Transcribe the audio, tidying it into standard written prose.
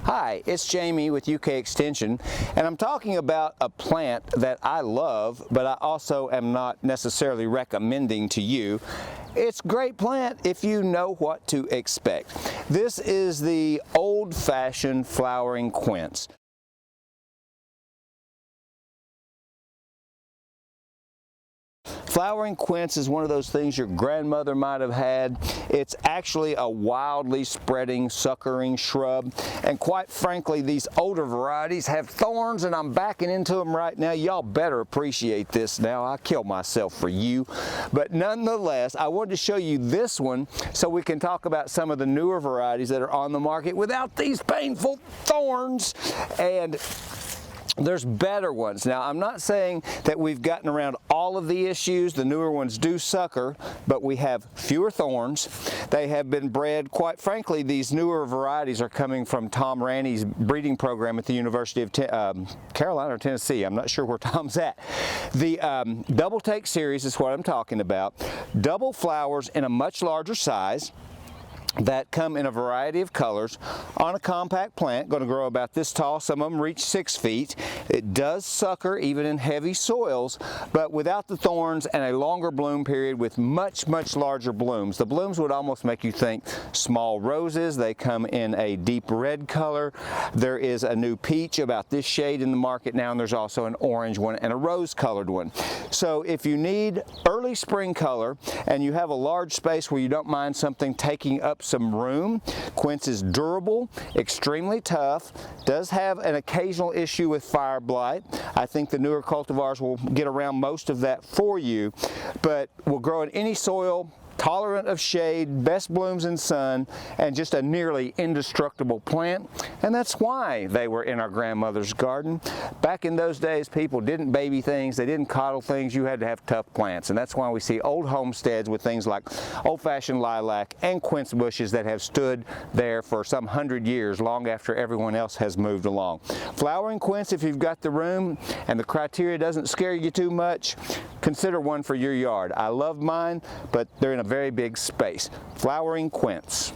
Hi, it's Jamie with UK Extension, and I'm talking about a plant that I love, but I also am not necessarily recommending to you. It's a great plant if you know what to expect. This is the old-fashioned flowering quince. Flowering quince is one of those things your grandmother might have had. It's actually a wildly spreading, suckering shrub, and quite frankly, these older varieties have thorns, and I'm backing into them right now. Y'all better appreciate this now. I kill myself for you. But nonetheless, I wanted to show you this one so we can talk about some of the newer varieties that are on the market without these painful thorns. And there's better ones. Now, I'm not saying that we've gotten around all of the issues. The newer ones do sucker, but we have fewer thorns. They have been bred, quite frankly, these newer varieties are coming from Tom Ranney's breeding program at the University of Carolina or Tennessee. I'm not sure where Tom's at. The double take series is what I'm talking about. Double flowers in a much larger size that come in a variety of colors on a compact plant, going to grow about this tall. Some of them reach 6 feet. It does sucker even in heavy soils, but without the thorns and a longer bloom period with much larger blooms. The blooms would almost make you think small roses. They come in a deep red color. There is a new peach about this shade in the market now, and there's also an orange one and a rose colored one. So if you need early spring color and you have a large space where you don't mind something taking up some room, quince is durable, extremely tough, does have an occasional issue with fire blight. I think the newer cultivars will get around most of that for you, but will grow in any soil, tolerant of shade, best blooms in sun, and just a nearly indestructible plant. And that's why they were in our grandmother's garden. Back in those days, people didn't baby things, they didn't coddle things. You had to have tough plants, and that's why we see old homesteads with things like old-fashioned lilac and quince bushes that have stood there for some 100 years, long after everyone else has moved along. Flowering quince, if you've got the room and the criteria doesn't scare you too much, consider one for your yard. I love mine, but they're in a very big space. Flowering quince.